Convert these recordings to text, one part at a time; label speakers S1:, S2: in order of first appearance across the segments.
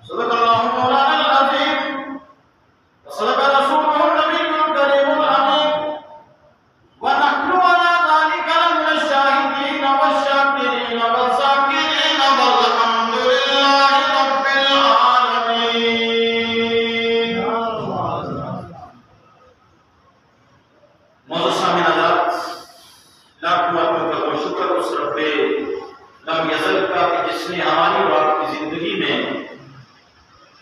S1: صدق اللہ مولانا العظیم وصدق رسوله النبی الکریم الامین ونحن على ذلك لمن الشاهدين والشاكرين والذاكرين والحمد لله رب العالمين. معزز سامعین حضرات، لاکھ مرتبہ کا شکر اس رب لم یزل کا کہ جس نے ہماری اور آپ کی زندگی میں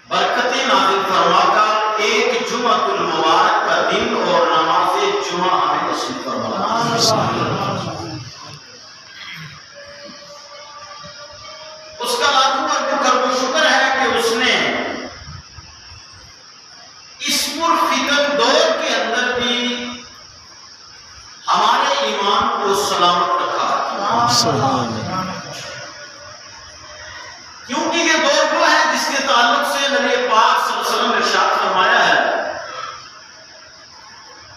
S1: برکتیں نازل فرما کر ایک جمعۃ المبارک کا دن اور نماز جمعہ ہمیں نصیب فرمایا. اس کا لاکھوں کرم و شکر ہے کہ اس نے اس پرفتن دور کے اندر بھی ہمارے ایمان کو سلامت رکھا. کیونکہ یہ دور وہ ہے جس کے تعلق سے نبی پاک صلی اللہ علیہ وسلم نے ارشاد فرمایا ہے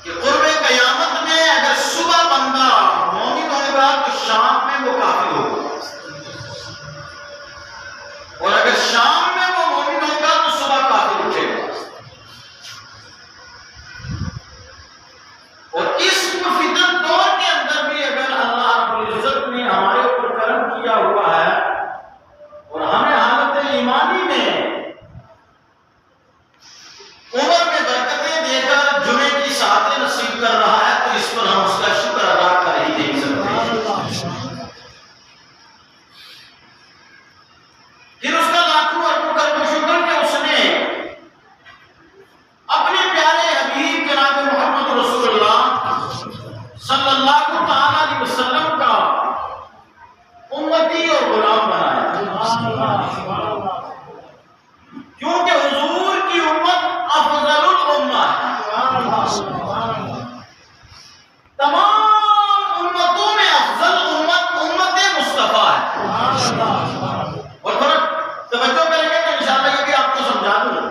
S1: کہ قرب قیامت میں اگر صبح بندہ مومن ہوگا تو شام میں وہ کافر ہوگا، اور اگر شام میں وہ مومن ہوگا تو صبح کافر اٹھے گا. اور اس فتن دور کے اندر بھی اگر اللہ رب العزت نے ہمارے اوپر کرم کیا ہوا ہے اور ہمیں حالت ایمانی میں عمر میں برکتیں دے کر جمعے کی ساعتیں نصیب کر رہا ہے تو اس پر ہم اس کا شکر ادا کر ہی نہیں سکتے. پھر اس کا لاکھوں اربوں کرم و شکر کہ اس نے اپنے پیارے حبیب جناب محمد رسول اللہ صلی اللہ علیہ وسلم کا امتی اور غلام بنایا. کیونکہ حضور کی امت افضل الامہ ہے. تمام امتوں میں افضل امت امت مصطفیٰ ہے. اور تھوڑا توجہ کریں گے تو انشاءاللہ یہ بھی آپ کو سمجھا دوں.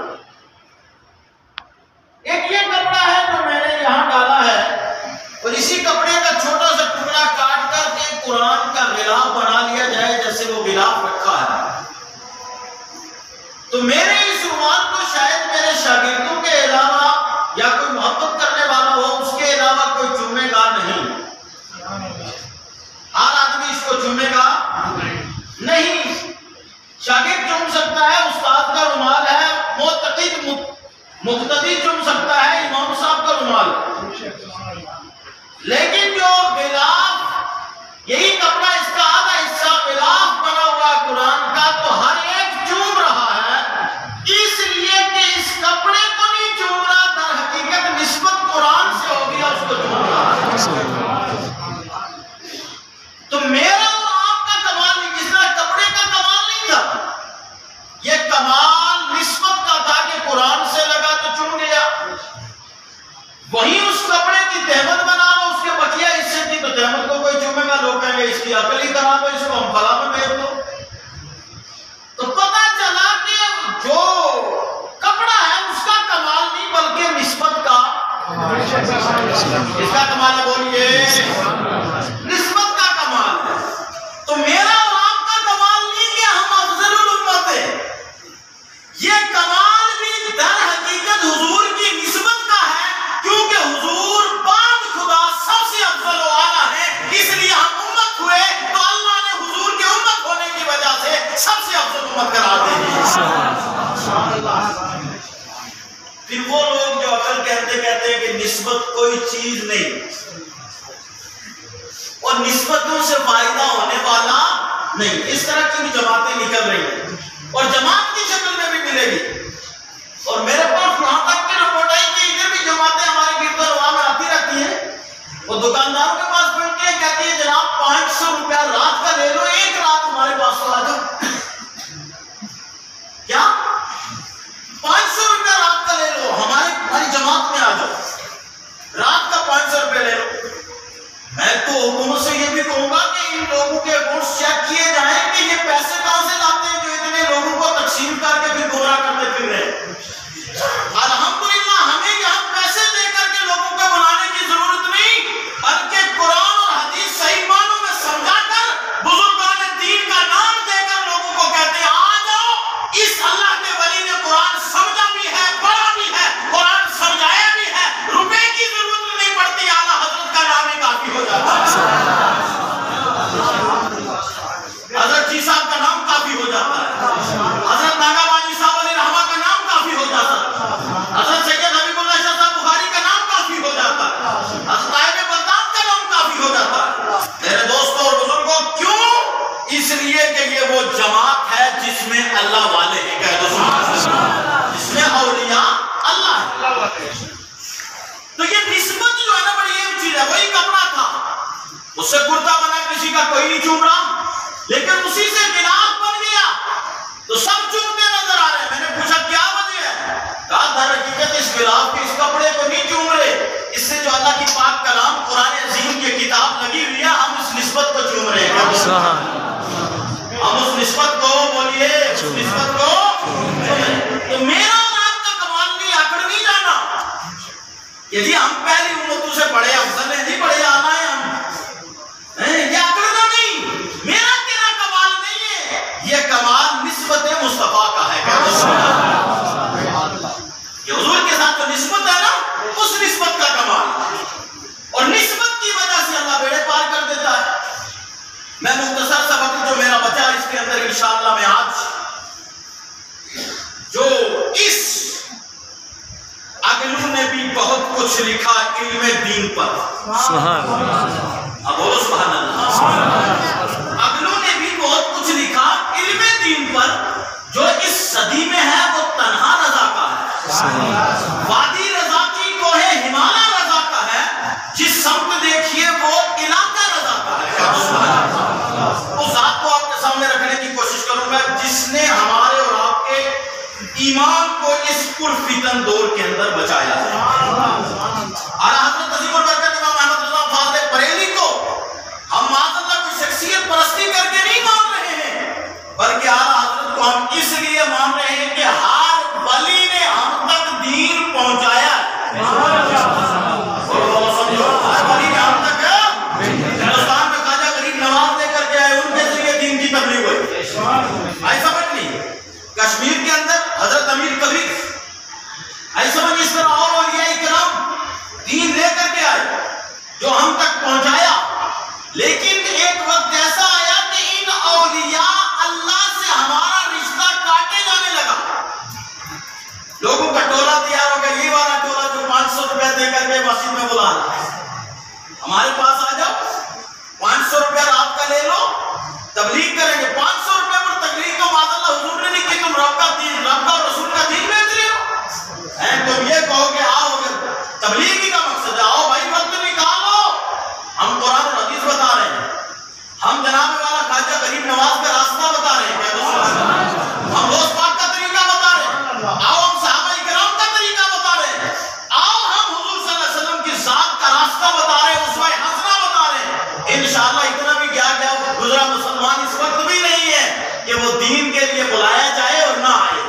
S1: ایک یہ کپڑا ہے جو میں نے یہاں ڈالا ہے اور اسی کپڑے کا چھوٹا سا ٹکڑا کاٹ کر کے قرآن کا غلاف بنا لیا جائے جیسے وہ غلاف رکھا ہے، تو میرے اس رومال کو شاید میرے شاگردوں کے علاوہ یا کوئی محبت کرنے والا ہو اس کے علاوہ کوئی چومے گا نہیں. ہر آدمی اس کو چومے گا نہیں. شاگرد چوم سکتا ہے، استاد کا رومال ہے، معتقد مقتدی چوم سکتا ہے، امام صاحب کا رومال. لیکن جو غلاف، یہی کپڑا اس کا آدھا حصہ غلاف بنا ہوا قرآن کا، تو ہر ایک چوم رہا ہے اس لیے کہ اس کپڑے کو نہیں چوم رہا، در حقیقت نسبت قرآن سے ہو گیا اس کو چوم رہا. تو میرا اور آپ کا کمال نہیں، جس طرح کپڑے کا کمال نہیں تھا، یہ کمال نسبت کا تھا کہ قرآن سے لگا تو چوم گیا. وہیں اس کپڑے کی تہمت بنا لو، اس کے بقیہ حصے کی تو تہمت کو کوئی چومے گا، لوگ کہیں گے اس کی عقل ہی خراب ہے، اس کو ہم فلاں میں بھیج دو. تو پتہ چلا کہ جو کپڑا ہے اس کا کمال نہیں بلکہ نسبت کا. اس کا کمال ہے، بولیے، نسبت کا کمال ہے. تو میرا اور آپ کا کمال نہیں کہ ہم افضل الامت ہیں، یہ کمال بھی در حقیقت حضور کی نسبت کا ہے، کیونکہ حضور بعد خدا سب سے افضل و اعلیٰ ہے، اس لیے ہم امت ہوئے تو اللہ نے حضور کے امت ہونے کی وجہ سے سب سے افضل امت قرار دے دی. پھر وہ لوگ جو عقل کہتے ہیں کہ نسبت کوئی چیز نہیں اور نسبتوں سے فائدہ ہونے والا نہیں، اس طرح کی بھی جماعتیں نکل رہی ہیں اور جماعت کی شکل میں بھی ملے گی. اور میرے پاس وہاں تک کی رپورٹ آئی کہ ادھر بھی جماعتیں ہماری گردوانوں میں آتی رہتی ہیں. وہ دکانداروں کے پاس بیٹھتی ہیں، کہتی ہے جناب 500 روپیہ رات کا لے لو، ایک رات ہمارے پاس تو آ جاؤ. کیا 500 روپیہ رات کا لے لو، ہماری جماعت میں آ جاؤ، رات کا 500 روپیہ لے لو. میں تو حکومت سے یہ بھی کہوں گا کہ ان لوگوں کے اکاؤنٹس چیک کیے جائیں کہ یہ پیسے کہاں سے لاتے ہیں جو اتنے لوگوں کو تقسیم کر کے پھر گمراہ کرتے پھر رہے. الحمدللہ ہمیں یہاں پیسے دے کر کے لوگوں کو بنانے کی ضرورت نہیں، بلکہ قرآن اور حدیث صحیح معنوں میں سمجھا کر بزرگان دین کا نام دے کر لوگوں کو کہتے ہیں آ جاؤ اس اللہ کے ولی اللہ والے ہیں، کہہ دو سبحان اللہ، جس میں اولیاء اللہ ہے۔ تو یہ نسبت جو ہے نا بڑی اہم چیز ہے۔ وہی کپڑا تھا، اس سے کرتا بنا کسی کا کوئی نہیں چوم رہا، لیکن اسی سے غلاف بن گیا تو سب چومتے نظر آ رہے ہیں۔ میں نے پوچھا کیا وجہ ہے؟ کہا در حقیقت اس غلاف کے، اس کپڑے کو نہیں چوم رہے، اس سے جو اللہ کی پاک کلام قرآن عظیم کی کتاب لگی ہوئی ہے، ہم اس نسبت کو چوم رہے ہیں۔ ہم اس نسبت کو، بولیے اس نسبت کو تو میرا اور آپ کا کمال نہیں، اکڑ نہیں جانا کہ جی ہم پہلی امتوں سے بڑے افضل ہیں، جی بڑے اعلیٰ ہیں ہم، یہ اکڑنا نہیں، میرا تیرا کمال نہیں ہے، یہ کمال نسبت مصطفیٰ کا ہے۔ یہ حضور کے ساتھ جو نسبت ہے نا، اس نسبت کا کمال، اور نسبت کی وجہ سے اللہ بیڑے پار کر دیتا ہے۔ میں مختصر سا وقت جو میرا بچا اس کے اندر انشاءاللہ میں آج جو اس اگلو نے بھی بہت کچھ لکھا علم دین پر،
S2: سبحان اللہ،
S1: اب بولو سبحان اللہ، اگلو نے بھی بہت کچھ لکھا علم دین پر، جو اس صدی میں ہے وہ تنہا رضا کا ہے، وادی رضا کی کوہ ہمالیہ رضا کا ہے، جس سمت دیکھیے وہ علاقہ رضا کا ہے۔ اس ذات کو آپ کے سامنے رکھنے کی کوشش کروں گا جس نے ہمارے اور آپ کے ایمان کو اس پرفتن دور کے اندر بچایا ہے۔ اعلیٰ حضرت عظیم البرکت امام احمد رضا فاضل بریلوی کو ہم معاذ اللہ کوئی شخصیت پرستی کر کے نہیں مان رہے ہیں، بلکہ اعلیٰ حضرت کو ہم اس لیے مان رہے ہیں کہ ہر ولی نے ہم تک دین پہنچایا ہے۔ ہر ولی نے ہم تک، ہندوستان میں خواجہ غریب نواز لے کر کے آئے، ان کے ذریعے دین کی تبلیغ ہوئی، ایسا بات نہیں۔ کشمیر کے اندر حضرت امیر کبیر، ایسا بات اس طرح اور اولیاء کرام دین لے کر کے آئے جو ہم تک پہنچایا، لیکن ایک وقت ایسا آیا کہ ان اولیاء اللہ سے ہمارا رشتہ کاٹے جانے لگا۔ لوگوں کا ٹولہ تیار ہو گیا، یہ والا ٹولہ جو 500 روپے دے کر کے مسجد میں بلا رہا ہے، ہمارے پاس آ جاؤ، 500 روپے رات کا لے لو، تبلیغ کریں گے۔ 500 روپے پر تبلیغ تو معاذ اللہ حضور نے نہیں کی، تم رب کا دین، رب کا اور رسول کا دین بیچ رہے ہو، تم یہ کہو کہ آؤ، تبلیغ ہی کا مقصد ہے آؤ بھائی وقت نکالو، ہم قرآن اور حدیث بتا رہے ہیں، ہم جناب والا خواجہ غریب نواز کا راستہ بتا رہے ہیں، ہم روز پاک کا طریقہ بتا رہے ہیں، آؤ ہم صحابہ کرام کا طریقہ بتا رہے ہیں، آؤ ہم حضور صلی اللہ علیہ وسلم کی ذات کا راستہ بتا رہے ہیں، اسوہ حسنہ بتا رہے ہیں۔ انشاءاللہ اتنا بھی کیا گزرا مسلمان اس وقت بھی نہیں ہے کہ وہ دین کے لیے بلایا جائے اور نہ آئے،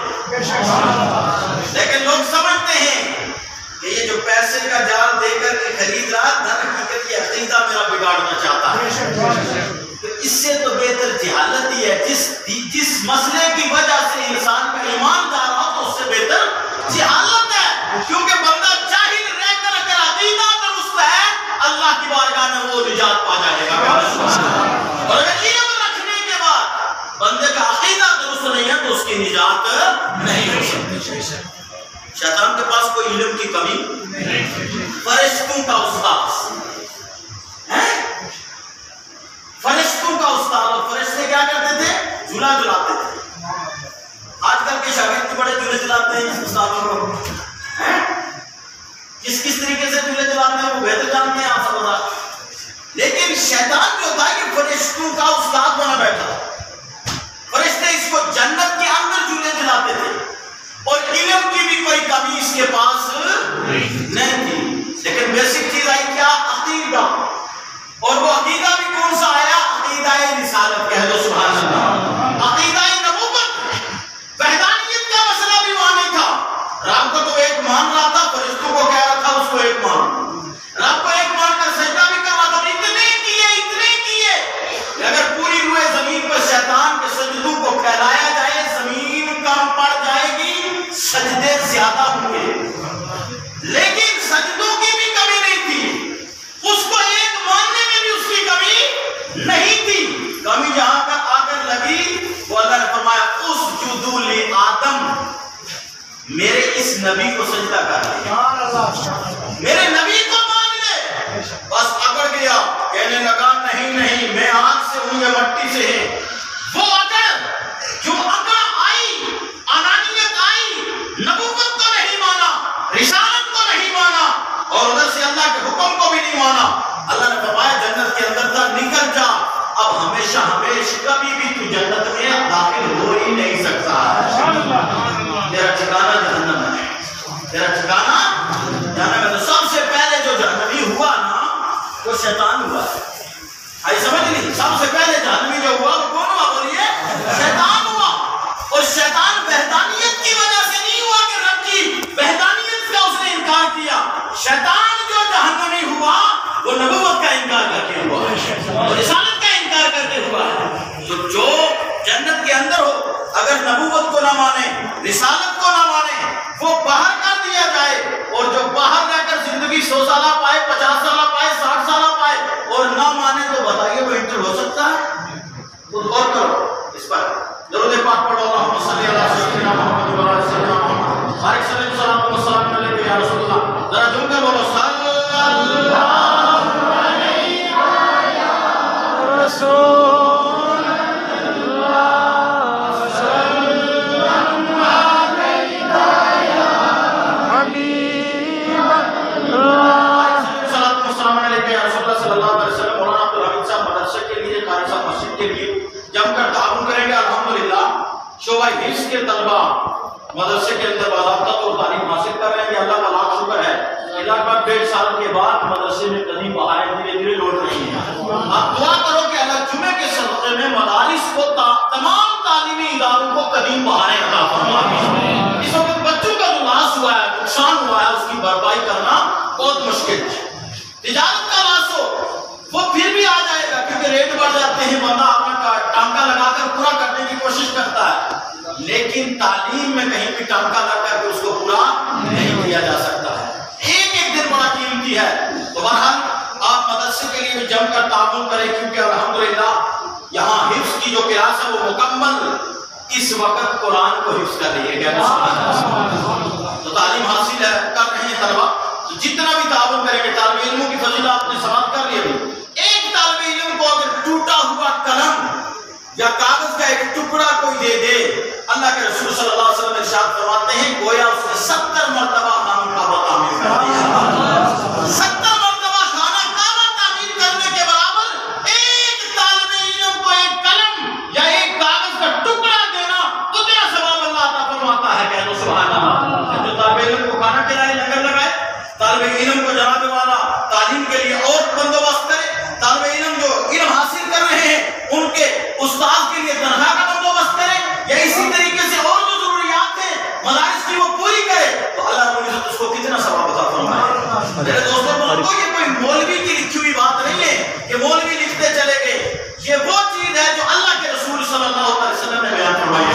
S1: لیکن لوگ سمجھتے ہیں کہ یہ جو پیسے کا جال دے کر کے خرید رہا، در حقیقت یہ عقیدہ میرا بگاڑنا چاہتا ہے۔ تو اس سے تو بہتر جہالت ہی ہے، جس مسئلے کی وجہ سے انسان کا ایمان جا رہا ہو تو اس سے بہتر جہالت ہے، کیونکہ بندہ جاہل رہ کر اگر عقیدہ درست ہے اللہ کی بارگاہ میں وہ نجات پا جائے گا، اور اگر علم رکھنے کے بعد بندے کا عقیدہ درست نہیں ہے تو اس کی نجات نہیں ہو سکتی۔ شیطان کے پاس کوئی علم کی کمی نہیں، فرشتوں کا استاد ہے، فرشتوں کا استاد، اور فرشتے کیا کرتے تھے؟ جھولا جھلاتے تھے۔ آج کل کے شاگرد بڑے جھولے جھلاتے ہیں استادوں کو، کس طریقے سے جھولے جھلاتے ہیں وہ بہتر جانتے ہیں آپ سب، لیکن شیطان جو ہوتا ہے کہ فرشتوں کا استاد بنا بیٹھا، فرشتے اس کو جنت کے اندر جھولے جھلاتے تھے، اور علم کی بھی کوئی کمی اس کے پاس نہیں تھی، لیکن بیسک چیز آئی کیا؟ عقیدہ، اور وہ عقیدہ بھی کون سا آیا؟ عقیدہ رسالت، کہہ دو سبحان اللہ، عقیدہ نبوت، وحدانیت کا مسئلہ بھی وہاں نہیں تھا، رب کو تو ایک مان رہا تھا، فرشتوں کو کہہ رہا تھا اس کو ایک مان، رب کو ایک مان کر سجدہ بھی کر رہا تھا، اتنے کیے، اگر پوری روئے زمین پر شیطان کے سجدوں کو پھیلایا جائے زمین کم پڑ جائے گی، سجدے زیادہ ہوں گے، لیکن سجدوں کی بھی کمی نہیں تھی، اس کو ایک ماننے میں بھی اس کی کمی نہیں تھی، کمی جہاں پر آ کر لگی وہ اللہ نے فرمایا اسجدوا لآدم، میرے اس نبی کو سجدہ کر لے، میرے نبی کو مان لے، بس اکڑ گیا، کہنے لگا نہیں میں آگ سے ہوں یا مٹی سے ہے، وہ اکڑ جو اکڑ آئی شیطان ہوا ہے. آئی سمجھ نہیں؟ سب سے پہلے جہنمی جو ہوا وہ کون ہوا؟ بولیے شیطان ہوا. اور شیطان وحدانیت کی وجہ سے نہیں ہوا کہ رب کی وحدانیت کا اس نے انکار کیا. شیطان جو جہنمی ہوا وہ نبوت کا انکار کر کے ہوا ہے، اور رسالت کا انکار کر کے ہوا ہے. تو جو جنت کے اندر ہو اگر نبوت کو نہ مانے، رسالت کو نہ مانے، وہ باہر کر دیا جائے. اور جو باہر رہ کر زندگی 100 سالہ پائے، 50 سالہ پائے، 60 سالہ پائے اور نہ مانے، تو بتائیے وہ انٹر ہو سکتا ہے؟ خود غور کرو اس پر. درود پاک پڑھو. اللہم صلی علی سیدنا محمد و علی سیدنا محمد. بارک صلی اللہ علیہ یا رسول اللہ. ذرا جھوم کر بولو صلی اللہ علیہ یا رسول. شعبہ حفظ کے طلبہ مدرسے کے اندر باضابطہ طور تعلیم حاصل کر رہے ہیں. یہ اللہ کا لاکھ شکر ہے. لگ 1.5 سال کے بعد مدرسے میں قدیم بہاریں دھیرے دھیرے لوٹ رہی ہیں. آپ دعا کرو کہ اللہ جمعے کے صدقے میں مدارس کو تمام تعلیمی اداروں کو قدیم بہاریں عطا فرمائے. اس وقت بچوں کا جو لاس ہوا ہے، نقصان ہوا ہے، اس کی بھرپائی کرنا بہت مشکل ہے. تجارت کا لاس ہو وہ پھر بھی آ جائے گا کیونکہ ریٹ بڑھ جاتے ہیں، بندہ اپنا ٹانکا لگا کر پورا کرنے کی کوشش کرتا ہے. لیکن تعلیم میں کہیں بھی ٹانکا لگ کر کے اس کو پورا نہیں کیا جا سکتا ہے. ایک ایک دن بڑا قیمتی ہے. تو بہرحال آپ مدرسے کے لیے جم کر تعاون کریں کیونکہ الحمدللہ یہاں حفظ کی جو کلاس ہے وہ مکمل اس وقت قرآن کو حفظ کر رہی ہے. تو تعلیم حاصل ہے کر رہے ہیں طلبہ. جتنا بھی تعاون کریں گے، طالب علموں کی فضیلت آپ نے سماعت کر لی. ایک طالب علم کو اگر ٹوٹا ہوا قلم یا کاغذ کا ایک ٹکڑا کوئی دے دے، اللہ کے رسول صلی اللہ علیہ وسلم ارشاد فرماتے ہیں گویا اس نے 70 مرتبہ خانہ کعبہ تعمیر کر دیا. 70 مرتبہ خانہ کعبہ تعمیر کرنے کے برابر ایک طالب علم کو ایک قلم یا ایک کاغذ کا ٹکڑا دینا اتنا ثواب اللہ عطا فرماتا ہے. کہہ دو سبحان اللہ. جو طالب علم کو کھانا کھلائے، لنگر لگائے، طالب علم کو جناب والا تعلیم کے لیے اور بندوبست کرے، طالب علم جو علم حاصل کر رہے ہیں ان کے استاد کے لیے تنخواہ کا بندوبست کرے، یا اسی طریقے سے اور جو ضروریات ہیں مدارس کی وہ پوری کرے، تو اللہ رب العزت اس کو کتنا ثواب عطا فرمائے. میرے دوستوں، یہ کوئی مولوی کی لکھی ہوئی بات نہیں ہے کہ مولوی لکھتے چلے گئے. یہ وہ چیز ہے جو اللہ کے رسول صلی اللہ علیہ وسلم نے بیان فرمائی ہے.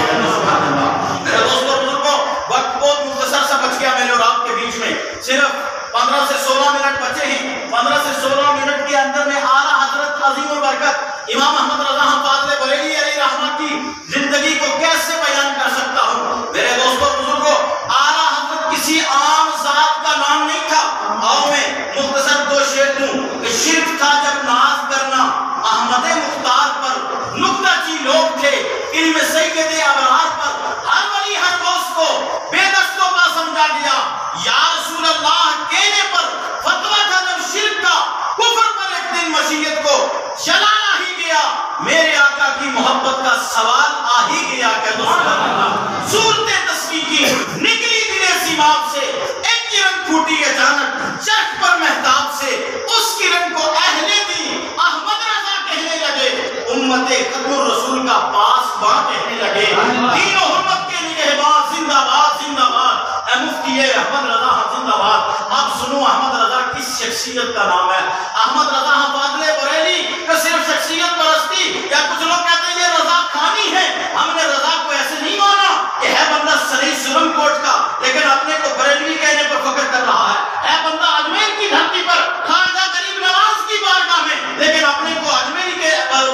S1: میرے دوستوں بزرگوں، وقت بہت مختصر سا بچ گیا میرے اور آپ کے بیچ میں. صرف 15 سے 16 منٹ بچے ہیں. 15 سے 16 منٹ کے اندر میں اعلیٰ حضرت عظیم البرکت امام احمد رضا فاضل بریلوی علیہ رحمہ کی زندگی کو کیسے بیان کر سکتا ہوں. میرے دوستوں بزرگوں، اعلیٰ حضرت کسی عام ذات کا نام نہیں تھا. آؤ میں مختصر 2 شعر دوں. شرک تھا جب ناز کرنا احمد مختار پر، نکتہ چی لوگ تھے علم سید ابرار پر. ہر ولی ہر دوست کو بے دست و پا سمجھا گیا. یا رسول اللہ کہنے پر فتویٰ تھا جب شرک کا، کفر پر ایک دن مشیت کو جلانا ہی گیا. میرے آقا کی محبت کا سوال آ ہی گیا. کہ صورت تصویر کی نکلی دل سیماب سے، ایک کرن پھوٹی اچانک چرخ پر مہتاب سے. اس کرن کو اہل دی احمد رضا کہنے لگے، امت ختم الرسول کا پاس باں کہنے لگے. دین و حرمت کے نگہبان زندہ باد زندہ باد. اے مفتی احمد رضا زندہ باد. اب سنو احمد رضا کس شخصیت کا نام ہے. احمد رضا فاضل بریلی کا صرف شخصیت پرستی، یا کچھ لوگ کہتے ہیں یہ رضا خانی ہے. ہم نے رضا کو ایسے نہیں مانا کہ ہے بندہ سری سلم کوٹ کا لیکن اپنے کو بریلوی کہنے پر فخر کر رہا ہے بندہ اجمیر کی دھرتی پر خواجہ غریب نواز کی بارگاہ میں لیکن اپنے کو اجمیری کے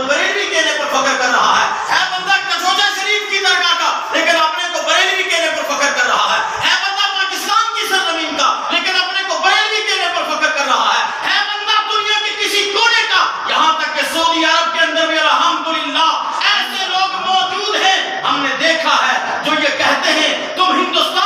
S1: بریلوی کہنے پر فخر کر رہا ہے بندہ کچوجا شریف کی درگاہ کا لیکن اپنے کو بریلوی کہنے پر فخر کر رہا ہے بندہ پاکستان کی سرزمین کا لیکن اپنے کو بریلوی کہنے پر فخر کر رہا ہے بندہ دنیا کے کسی کونے کا، یہاں تک کہ سعودی عرب کے اندر بھی الحمدللہ ایسے لوگ موجود ہیں ہم نے دیکھا ہے جو یہ کہتے ہیں تم ہندوستان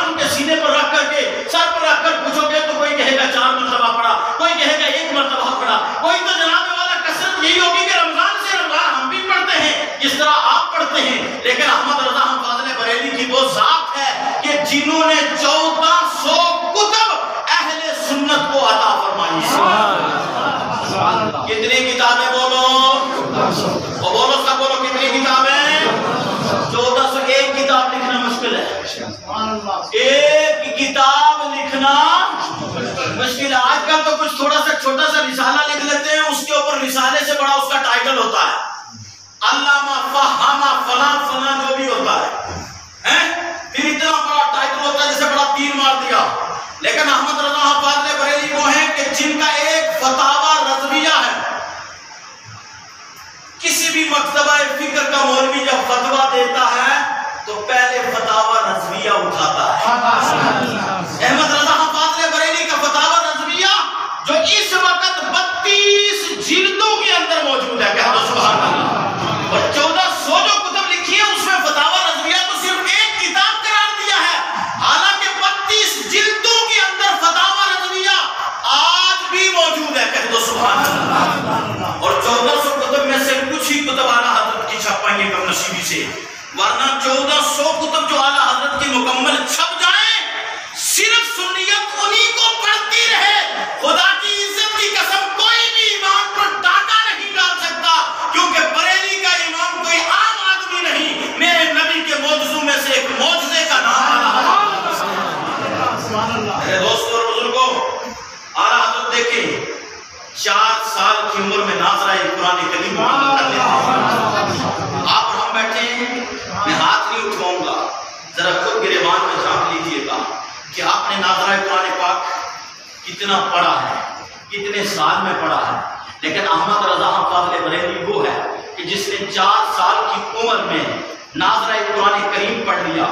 S1: قرآن کے سینے پر رکھ کر کے سر پر رکھ کر پوچھو گے تو کوئی کہے گا 4 مرتبہ پڑھا، کوئی کہے گا 1 مرتبہ پڑھا، کوئی تو جناب والا کثرت یہی ہوگی کہ رمضان سے رمضان ہم بھی پڑھتے ہیں جس طرح آپ پڑھتے ہیں. لیکن احمد رضا فاضل بریلوی کی وہ ذات ہے کہ جنہوں نے 1400 کتب اہل سنت کو عطا فرمائی. کتنی کتابیں بولو؟ بولو سب بولو، کتنی کتابیں؟ 1401 کتاب لکھنا مشکل ہے. ایک کتاب لکھنا مشکل ہے. آج کل تو کچھ تھوڑا سا چھوٹا سا رسالہ لکھ لیتے ہیں، اس کے اوپر رسالے سے بڑا اس کا ٹائٹل ہوتا ہے علامہ فہامہ فلاں فلاں جو بھی ہوتا ہے، پھر اتنا بڑا ٹائٹل ہوتا ہے جسے بڑا تیر مار دیا. لیکن احمد رضا فاضل بریلوی وہ ہیں کہ جن کا ایک فتاوی رضویہ ہے. کسی بھی مکتبہ فکر کا مولوی جب فتویٰ دیتا ہے تو پہلے فتاوی رضویہ اٹھاتا ہے. احمد رضا فاضل بریلوی کا فتاوی رضویہ جو اس وقت 32 جلدوں کے اندر موجود ہے، کہہ دو سبحان اللہ. اور 1400 جو کتب لکھی ہے اس میں فتاوی رضویہ تو صرف ایک کتاب قرار دیا ہے، حالانکہ 32 جلدوں کے اندر فتاوی رضویہ آج بھی موجود ہے، کہہ دو سبحان اللہ. اور 1400 کتب میں سے کچھ ہی کتب اعلیٰ حضرت کی چھپ پائیں گے کم نصیبی سے، ورنہ 1400 کتب جو اعلیٰ حضرت کی مکمل چھپ جائیں صرف سنیت انہی کو پڑھتی رہے. خدا کی عزت کی قسم کوئی بھی امام پر ڈاکہ نہیں ڈال سکتا، کیونکہ بریلی کا امام کوئی عام آدمی نہیں، میرے نبی کے معجزوں میں سے ایک معجزے کا نام ہے. میرے دوستوں اور بزرگوں، اعلیٰ حضرت دیکھیں 4 سال کی عمر میں ناظرہ قرآن کریم مکمل کر لیتے ہیں. آپ ہم بیٹھے ہیں، میں ہاتھ نہیں اٹھاؤں گا، ذرا خود گریبان میں جھانک لیجئے گا کہ آپ نے ناظرہ قرآن پاک کتنا پڑھا ہے، کتنے سال میں پڑھا ہے. لیکن احمد رضا فاضل بریلوی وہ ہے کہ جس نے 4 سال کی عمر میں ناظرہ قرآن کریم پڑھ لیا،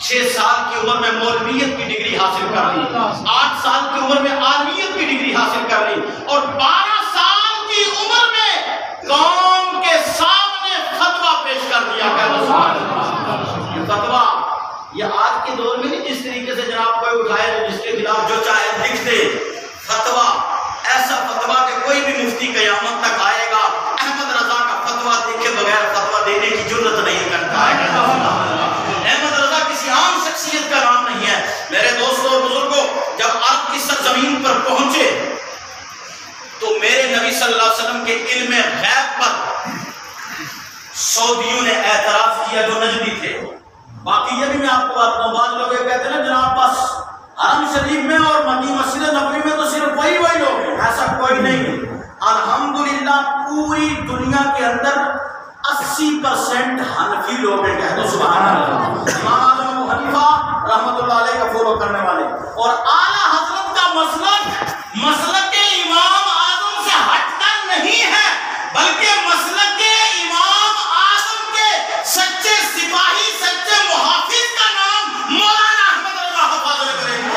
S1: 6 سال کی عمر میں مولویت کی ڈگری حاصل کر لی، 8 سال کی عمر میں عالمیت کی ڈگری حاصل کر لی، اور 12 سال کی عمر میں قوم کے سامنے فتویٰ پیش کر دیا. یہ فتویٰ یہ آج کے دور میں نہیں جس طریقے سے جناب کوئی اٹھائے تو جس کے خلاف جو چاہے لکھ دے. فتویٰ ایسا فتویٰ کہ کوئی بھی مفتی قیامت تک آئے گا احمد رضا کا فتویٰ دیکھے بغیر فتویٰ دینے کی جرت نہیں کرتا ہے. احمد رضا کسی عام شخصیت کا نام نہیں ہے. میرے دوستوں اور بزرگوں، جب عرب کی سرزمین پر پہنچے تو میرے نبی صلی اللہ علیہ وسلم کے علم غیب پر سعودیوں نے اعتراض کیا جو نجدی تھے. باقی یہ بھی میں آپ کو بات کروں، بعض لوگ یہ کہتے ہیں نا جناب بس حرم شریف میں اور مسجد نبوی میں تو صرف وہی لوگ ہیں. ایسا کوئی نہیں. الحمدللہ پوری دنیا کے اندر 80% حنفی لوگ ہیں، کہہ دو سبحان اللہ. امام اعظم ابو حنیفہ رحمۃ اللہ علیہ کا فالو کرنے والے، اور اعلیٰ حضرت کا مسلک امام اعظم سے ہٹ کر نہیں ہے، بلکہ مسلک امام اعظم کے سچے سپاہی، سچے محافظ کا نام مولانا احمد رضا فاضل بریلوی.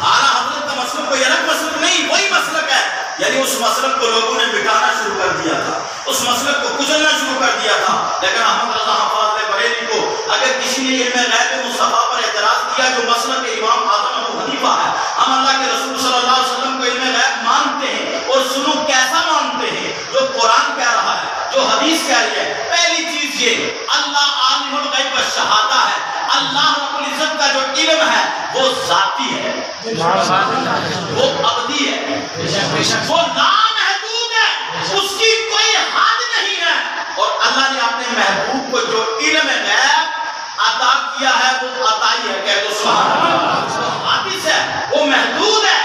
S1: اعلیٰ حضرت کا مسلک کوئی الگ مسلک نہیں، وہی مسلک ہے. یعنی اس مسلک کو لوگوں نے مٹانا شروع کر دیا تھا، اس مسلک کو کچلنا شروع کر دیا تھا. لیکن احمد رضا فاضل بریلوی کو اگر کسی نے علم غیب مصطفیٰ پر اعتراض کیا جو مسلک امام اعظم ابو حنیفہ ہے، ہم اللہ کے رسول صلی اللہ علیہ وسلم کو علم غیب مانتے ہیں، اور سنو کیسا مانتے ہیں؟ جو قرآن کہہ رہا ہے، جو حدیث کہہ رہی ہے. پہلی چیز یہ اللہ عالم الغیب والشہادہ ہے. اللہ رب العزت کا جو علم ہے وہ ذاتی ہے، وہ ابدی ہے، وہ لامحدود ہے، اس کی کوئی حد نہیں ہے. اور اللہ نے اپنے محبوب کو جو علم غیب عطا کیا ہے وہ عطائی ہے، کہہ دو سبحان اللہ. حادث ہے، وہ محدود ہے.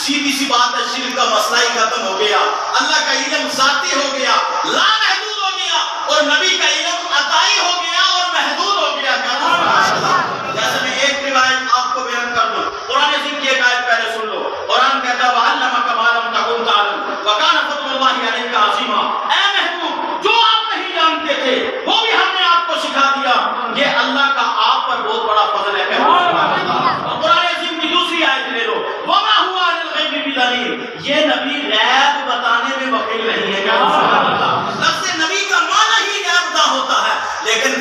S1: سیدھی سی بات ہے، شرک کا مسئلہ ہی ختم ہو گیا. اللہ کا علم ذاتی ہو گیا، لامحدود ہو گیا، اور نبی کا علم عطائی ہو گیا اور محدود ہو گیا. جیسے میں ایک روایت آپ کو بیان کر دوں، قرآن عظیم کی ایک آیت پہلے سن لو. قرآن کہتا ہے وَعَلَّمَكَ مَا لَمْ تَكُنْ تَعْلَمْ وَكَانَ فَضْلُ اللَّهِ عَلَيْكَ عَظِيمًا. اے محبوب، جو آپ نہیں جانتے تھے وہ بھی ہم نے آپ کو سکھا دیا. یہ اللہ کا آپ پر بہت بڑا فضل ہے. قرآن عظیم کی دوسری آیت لے لو، وَمَا هُوَ عَلَى الْغَيْبِ بِضَنِينٍ. یہ نبی غیب بتانے میں وکیل نہیں ہے. لفظ نبی کا معنی ہی غیب دا ہوتا ہے، لیکن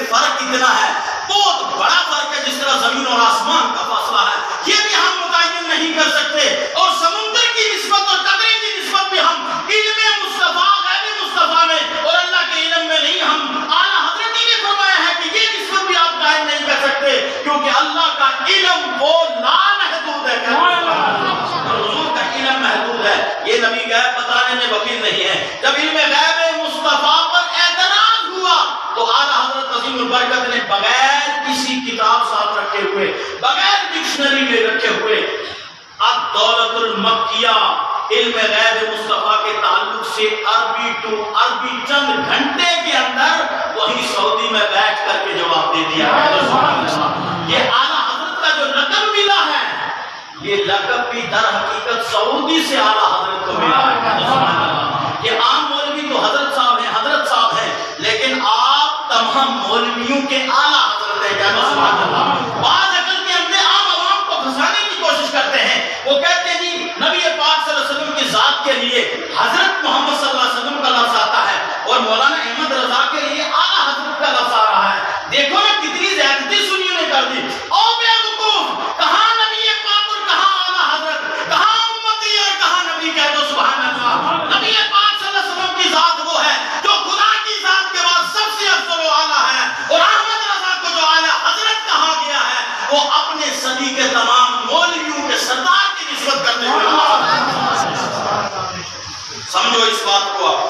S1: الدولت المکیہ، علم غیب مصطفیٰ کے تعلق سے عربی ٹو عربی چند گھنٹے کے اندر وہی سعودی میں بیٹھ کر کے جواب دے دیا ہے۔ یہ اعلیٰ حضرت کا جو لقب ملا ہے، یہ لقب بھی در حقیقت سعودی سے اعلیٰ حضرت کو ملا ہے۔ یہ عام مولوی تو حضرت صاحب ہیں، لیکن آپ تمام مولویوں کے اعلیٰ حضرت ہیں۔ بعض عقل کے اندر عام عوام کو پھنسانے کی کوشش کرتے ہیں، وہ کہتے ہیں جی نبی پاک صلی اللہ علیہ وسلم کی ذات کے لیے حضرت محمد صلی اللہ علیہ وسلم کا لفظ آتا ہے اور مولانا احمد رضا کے لیے اعلیٰ حضرت کا لفظ آ رہا ہے۔ دیکھو نا کتنی زیادتی سنیوں نے کر دی۔ او بے وقوف، کہاں نبی پاک اور کہاں اعلیٰ حضرت، کہاں امتی اور کہاں نبی، کہہ دو سبحان اللہ۔ نبی پاک صلی اللہ علیہ وسلم کی ذات وہ ہے جو خدا کی ذات کے بعد سب سے افضل و اعلیٰ ہے، اور احمد رضا کو جو اعلیٰ حضرت کہا گیا ہے وہ اپنے صدی کے تمام مولویوں کے سردار کی نسبت کرتے ہوئے سمجھو اس بات کو آپ۔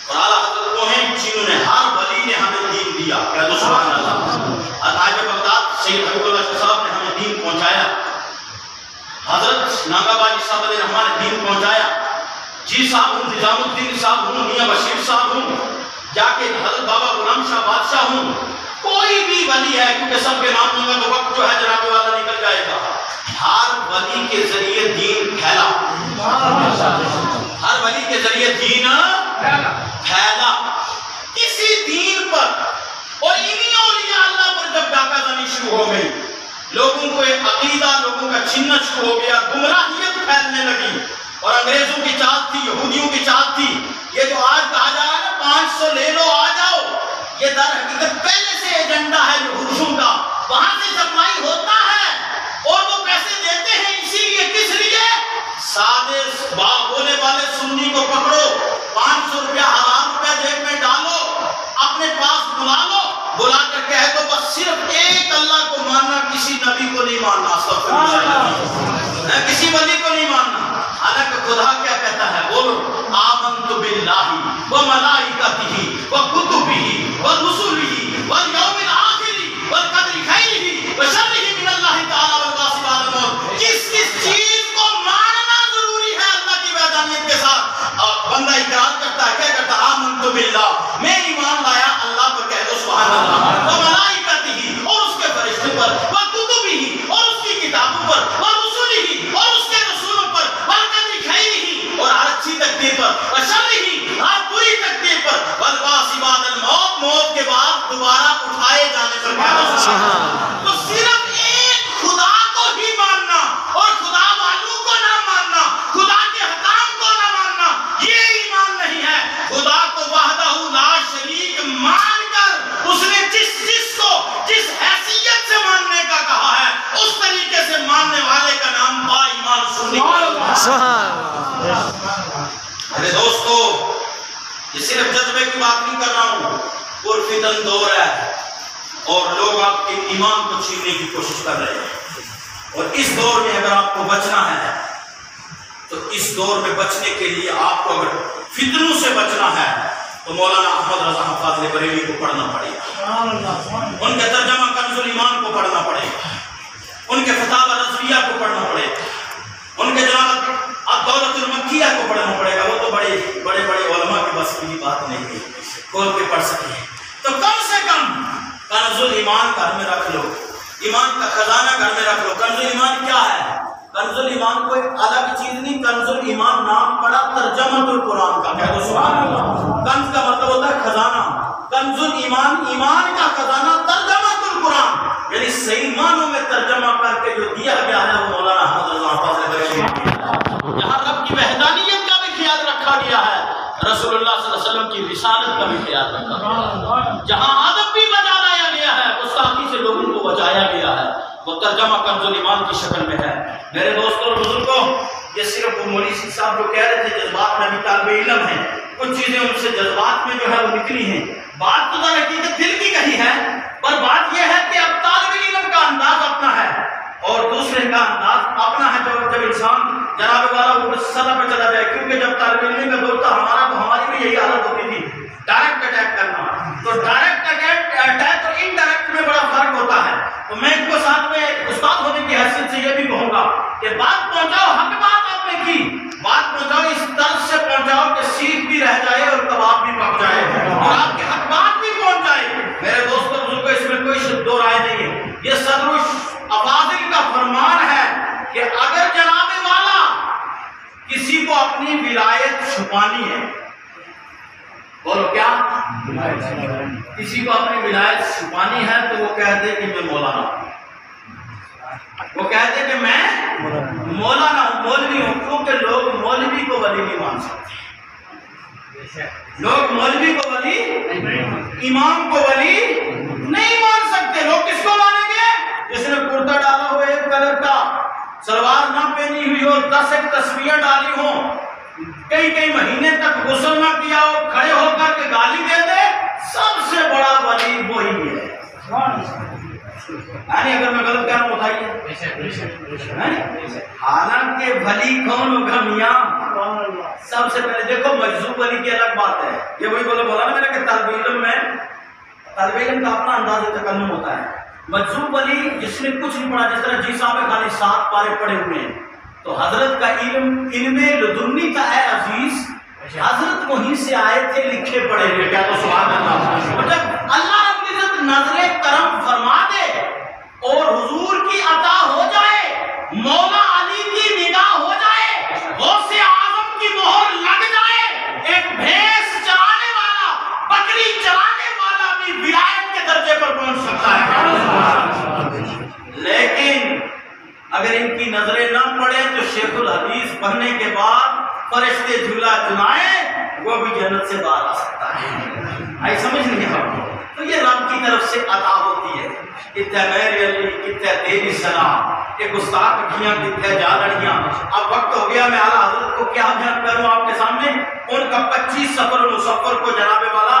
S1: اور اعلیٰ حضرت وہ ہیں جنہوں نے ہر ولی نے ہمیں دین دیا، کہہ دو سبحان اللہ۔ نائب بغداد سید حبیب اللہ شاہ صاحب نے ہمیں دین پہنچایا، حضرت ناگا باجی صاحب علیہ رحمٰن نے دین پہنچایا، جی صاحب ہوں، نظام الدین صاحب ہوں، میاں بشیر صاحب ہوں، جا کے حضرت بابا غلام شاہ بادشاہ ہوں، کوئی بھی ولی ہے، کیونکہ سب کے نام لوں گا تو وقت جو ہے جناب والا نکل جائے گا۔ ہر ولی کے ذریعے دین پھیلا، ہر ولی کے ذریعے دین پھیلا، کسی دین پر اور انہی اولیاء اللہ پر جب ڈاکہ زنی شروع ہو گئی، لوگوں کو ایک عقیدہ لوگوں کا چھننا شروع ہو گیا، گمراہیت پھیلنے لگی، اور انگریزوں کی چاہت تھی، یہودیوں کی چاہت تھی، یہ جو آج کہا جا رہا ہے نا 500 لے لو آ جاؤ، یہ در حقیقت پہلے سے ایجنڈا ہے یہودیوں کا، وہاں سے سپلائی ہوتا ہے اور وہ پیسے دیتے ہیں، اسی لیے کس لیے؟ سادے بولے والے سنی کو پکڑو، 500 روپیہ 1000 روپیہ جیب میں ڈالو، اپنے پاس بلا لو، بلا کر کہہ دو بس صرف ایک اللہ کو ماننا، کسی نبی کو نہیں ماننا، کسی ولی کو نہیں ماننا۔ حالانکہ خدا کیا کہتا ہے؟ بولو آمنت باللہ وملائکتہ وکتبہ ورسلہ والیوم الآخر والقدر خیرہ وشرہ من اللہ تعالی والبعث بعد الموت۔ کس چیز کو ماننا ضروری ہے اللہ کی وحدانیت کے ساتھ؟ بندہ اقرار کرتا ہے، کیا کرتا ہے؟ آمنت باللہ، میں ایمان لایا اللہ پر، کہہ دو سبحان اللہ، وملائکتہ اور اس کے فرشتے پر، وکتبہ اور اس کی کتابوں پر، ورسلہ اور اس کے رسولوں پر، والقدر خیرہ اور ہر اچھی تقدیر پر، وشرہ ہر بری تقدیر پر، والبعث بعد الموت موت کے بعد دوبارہ اٹھائے جانے پر، کہہ دو سبحان اللہ۔ تو صرف ایک خدا کو ہی ماننا اور خدا والوں کو نہ ماننا، خدا کے حکام کو نہ ماننا، یہ ایمان نہیں ہے۔ خدا کو وحدہ لا شریک مان کر اس نے جس کو جس حیثیت سے ماننے کا کہا ہے اس طریقے سے ماننے والے کا نام با ایمان سنی۔ میرے دوستو، یہ صرف جذبے کی بات نہیں کر رہا ہوں، پرفتن دور ہے اور لوگ آپ کے ایمان کو چھیننے کی کوشش کر رہے ہیں، اور اس دور میں اگر آپ کو بچنا ہے تو اس دور میں بچنے کے لیے آپ کو اگر فتنوں سے بچنا ہے تو مولانا احمد رضا فاضل بریلوی کو پڑھنا پڑے گا، ان کے ترجمہ کنز الایمان کو پڑھنا پڑے گا، ان کے فتاوی رضویہ کو پڑھنا پڑے گا، ان کے جناب الدولت المکیہ کو پڑھنا پڑے گا۔ وہ تو بڑے علماء کے بس کی بات نہیں ہے کھول کے پڑھ سکیں، تو کم سے کم کنز الایمان گھر میں رکھ لو، ایمان کا خزانہ گھر میں رکھ لو۔ کنز الایمان کیا ہے؟ کنز الایمان کوئی الگ چیز نہیں، کنز الایمان نام پڑا ترجمۃ القرآن کا، کہہ دو سبحان اللہ۔ کنز کا مطلب ہوتا ہے خزانہ، کنز الایمان ایمان کا خزانہ، ترجمۃ القرآن یعنی صحیح معنوں میں ترجمہ کر کے جو دیا گیا ہے وہ مولانا احمد رضا فاضل بریلوی نے، جہاں رب کی وحدانیت کا بھی خیال رکھا گیا ہے، رسول اللہ صلی اللہ علیہ وسلم کی رسالت کا بھی خیال رکھا گیا، جہاں ادب بھی بجا لایا گیا ہے، گستاخی سے لوگوں کو بچایا گیا ہے، وہ ترجمہ کنز الایمان کی شکل میں ہے۔ میرے دوستوں اور بزرگوں، یہ صرف مولوی صاحب جو کہہ رہے تھے جذبات میں بھی طالب علم ہیں، کچھ چیزیں ان سے جذبات میں جو ہے وہ نکلی ہیں، بات تو در حقیقت دل کی کہی ہے، پر بات یہ ہے کہ اب طالب علم کا انداز اپنا ہے اور دوسرے کا انداز اپنا ہے۔ جب انسان جناب والا اوپر سطح پہ چلا جائے، کیونکہ جب طالب علم کا دور تھا ہماری بھی یہی حالت ہوتی تھی، ڈائریکٹ اٹیک کرنا، تو ڈائریکٹ اٹیک اور انڈائریکٹ میں بڑا فرق ہوتا ہے۔ تو میں ان کو ساتھ میں استاد ہونے کی حیثیت سے یہ بھی کہوں گا کہ بات پہنچاؤ، حق بات آپ نے کی، بات پہنچاؤ اس طرز سے پہنچاؤ کہ سیخ بھی رہ جائے اور کباب بھی پک جائے اور آپ کی حق بات بھی پہنچ جائے۔ میرے دوستوں بزرگوں، اس میں کوئی دو رائے نہیں ہے، یہ صدر افاضل کا فرمان ہے کہ اگر جناب والا کسی کو اپنی ولایت چھپانی ہے، بولو کیا، کسی کو اپنی ولایت چھپانی ہے تو وہ کہہ دے کہ میں مولانا ہوں، وہ کہہ دے کہ میں مولانا ہوں، مولوی ہوں، کیونکہ لوگ مولوی کو ولی نہیں مان سکتے، لوگ مولوی کو ولی، امام کو ولی نہیں مان سکتے۔ لوگ کس کو مانیں گے؟ جس نے کرتا ڈالا ہو ایک کلر کا، سلوار نہ پہنی ہوئی ہو، 10 ایک تسبیحیں ڈالی ہو، کئی مہینے تک غسل نہ کیا ہو، کھڑے ہو کر کے گالی دے دے، سب سے بڑا ولی وہی ہے۔ یعنی اگر میں غلط کہہ رہا ہوں بتائیے، حالانکہ ولی کون ہوگا میاں؟ سب سے پہلے دیکھو مجذوب ولی کی الگ بات ہے، یہ وہی بولا نا میں نے کہ طالب علم کا اپنا انداز تکلم ہوتا ہے۔ مجذوب ولی جس نے کچھ نہیں پڑھا، جس طرح جی صاحب خالی 7 پارے پڑھے ہوئے ہیں، تو حضرت کا علم لدنی کا ہے عزیز، حضرت وہیں سے آئے تھے لکھے پڑھے ہوئے، کیا تو سبحان اللہ۔ اور جب اللہ رب العزت نظر کرم فرما دے اور حضور کی عطا ہو جائے، مولا علی کی نگاہ ہو جائے، غوث اعظم کی مہر لگ جائے، ایک بھینس چرانے والا، بکری چرانے والا بھی ولایت کے درجے پر پہنچ سکتا ہے۔ لیکن اگر ان کی نظریں نہ پڑے تو شیخ الحدیث بننے کے بعد فرشتے جھولا چنائیں، وہ بھی جنت سے باہر آ سکتا ہے۔ آئی سمجھ نہیں آپ کو؟ تو یہ رب کی طرف سے عطا ہوتی ہے۔ کتنے میری علی، کتنے تیری سلام، ایک گستاخ اکھیاں، کتنے جا لڑیاں۔ اب وقت ہو گیا، میں اعلیٰ حضرت کو کیا بیان کروں آپ کے سامنے؟ ان کا 25 سفر المسفر کو جناب والا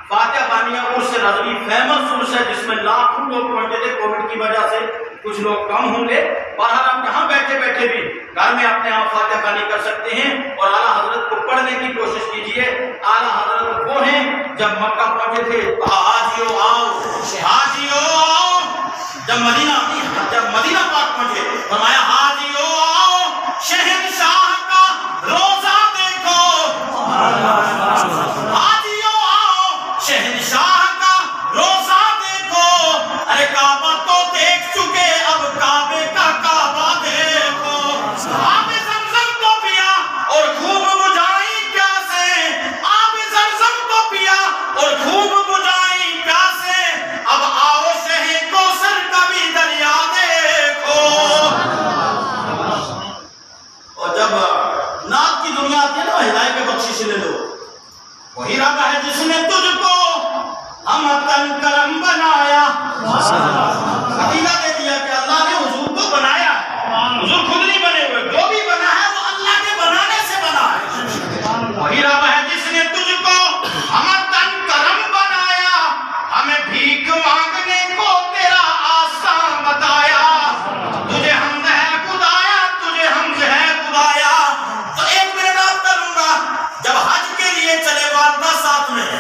S1: فاتحہ بانیہ عرس سے رضوی فیمس عرس ہے، جس میں لاکھوں لوگ پہنچے تھے، کووڈ کی وجہ سے کچھ لوگ کم ہوں گے۔ بہرحال آپ یہاں بیٹھے بیٹھے بھی گھر میں اپنے آپ فاتحہ خوانی کر سکتے ہیں اور اعلیٰ حضرت کو پڑھنے کی کوشش کیجئے۔ اعلیٰ حضرت وہ ہیں جب مکہ پہنچے تھے، حاجیو آؤ، حاجیو آؤ، جب مدینہ پاک پہنچے فرمایا حاجیو آؤ، شہنشاہ کا روزہ دیکھو، حاجیو آؤ، شہنشاہ کا روزہ دیکھو، ارے کعبہ تو دیکھ چکے، اب کعبے کا کعبہ دیکھو، آب زمزم تو پیا اور خوب بجھائی پیاسے، آب زمزم تو پیا اور خوب بجھائی پیاسے، اب آؤ شہ کوثر کا بھی دریا دیکھو۔ اور جب نعت کی دنیا آتی ہے نا، ہدایت کے بخشش لے لو، وہی رب ہے جس نے تجھ کو ہمتن کرم بنایا، عقیدہ دے دیا کہ اللہ نے حضور کو بنایا، حضور خود نہیں بنے ہوئے، جو بھی بنا ہے وہ اللہ کے بنانے سے بنا ہے۔ وہی رب ہے جس نے تجھ کو ہمتن کرم بنایا، ہمیں بھیک مانگنے کو تیرا آسان بتایا، تجھے حمد ہے خدایا، تجھے حمد ہے خدایا۔ تو ایک منٹ آپ کروں گا، جب حج کے لیے چلے والدہ ساتھ میں،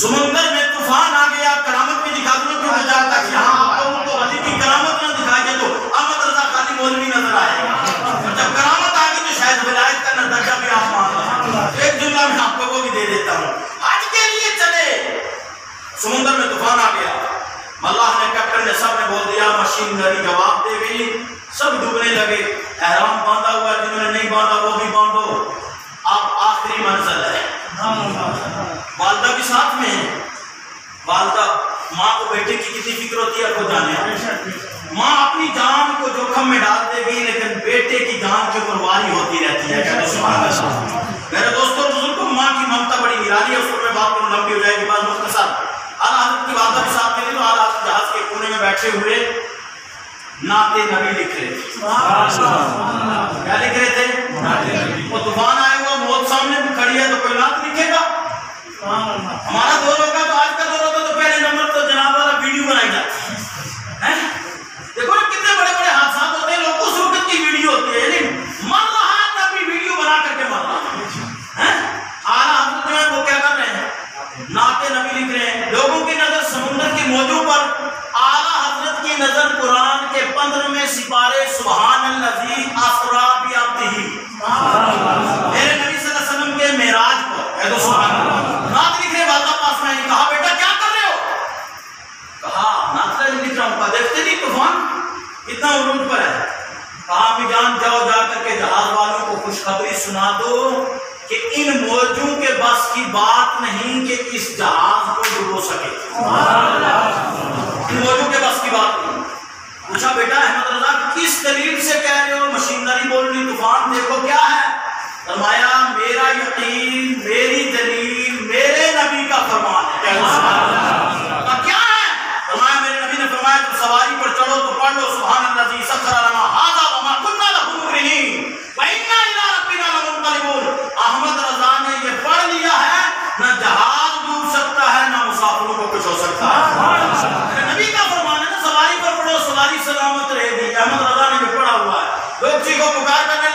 S1: سمندر میں طوفان آ گیا، کرامت بھی دکھا دوں کیونکہ جہاں تک یہاں آپ لوگوں کو ولی کی کرامت نہ دکھائی دے تو احمد رضا خالی مولوی نظر آئے گا، اور جب کرامت آ گئی تو شاید ولایت کا درجہ بھی آپ مان لیں۔ ایک جملہ میں آپ کو وہ بھی دے دیتا ہوں، حج کے لیے چلے، سمندر میں طوفان آ گیا، اللہ نے کیپٹن نے سب نے بول دیا، مشینری جواب دے گئی، سب ڈوبنے لگے، احرام باندھا ہوا، جنہوں نے نہیں باندھا وہ بھی باندھو، اب آخری منزل ہے۔ والدہ بھی ساتھ میں ہے، والدہ ماں کو بیٹے کی کتنی فکر ہوتی ہے کو جانے، ماں اپنی جان کو جوخم میں ڈال دے گی لیکن بیٹے کی جان کے اوپر واری ہوتی رہتی ہے۔ میرے دوستوں بزرگوں، ماں کی ممتا بڑی نرالی ہے، اس پر میں بات کروں لمبی ہو جائے گی، بات مختصر۔ اعلیٰ حضرت کی والدہ بھی ساتھ میں تھی، تو اعلیٰ حضرت جہاز کے کونے میں بیٹھے ہوئے نعت نبی لکھ رہے تھے۔ کیا لکھ رہے تھے؟ وہ طوفان آئے ہوا، موت سامنے بھی کھڑی ہے، تو کوئی نعت لکھے گا؟ ہمارا دور ہوگا تو آج کا دور ہوتا تو پہلے نمبر تو جناب والا ویڈیو بنائی جاتی ہے۔ دیکھو نا کتنے بڑے بڑے حادثات ہوتے ہیں، لوگ اس وقت کی ویڈیو ہوتی ہے، یعنی مر رہا ہے تب بھی ویڈیو بنا کر کے مر رہا ہے۔ اعلیٰ حضرت جو ہے وہ کیا کر رہے ہیں؟ نعت نبی لکھ رہے ہیں۔ لوگوں کی نظر سمندر کی موجوں پر، اعلیٰ حضرت کی نظر قرآن کے 15ویں سپارے سبحان الذی اسری بعبدہ، میرے نبی صلی اللہ علیہ وسلم کے معراج پر، اے تو سبحان اللہ، نعت لکھ رہے والدہ پاس میں، کہا بیٹا کیا کر رہے ہو؟ کہا نعت لکھ رہا ہوں۔ کہا دیکھتے نہیں طوفان اتنا عروج پر ہے؟ کہا امی جان جاؤ جا کر کے جہاز والوں کو خوشخبری سنا دو کہ ان موجوں کے بس کی بات نہیں کہ اس جہاز کو ڈبو سکے، ان موجوں کے بس کی بات نہیں۔ پوچھا بیٹا احمد رضا کس دلیل سے کہہ رہے ہو؟ مشینری بول رہی طوفان دیکھو کیا ہے؟ فرمایا میرا یقین، میری دلیل میرے نبی کا فرمان ہے۔ کیا ہے؟ فرمایا میرے نبی نے فرمایا جب سواری پر چڑھو تو پڑھ لو سبحان الذی سخر لنا ھذا وما كنا له مقرنین وإنا إلی ربنا لمنقلبون۔ احمد رضا نے یہ پڑھ لیا ہے، نہ جہاز ڈوب سکتا ہے نہ مسافروں کو کچھ ہو سکتا ہے۔ نبی کا فرمان ہے نا، سواری پر پڑھو سواری سلامت رہے گی۔ احمد رضا نے یہ پڑھا ہوا ہے۔ لوگ چیخو پکار کرنے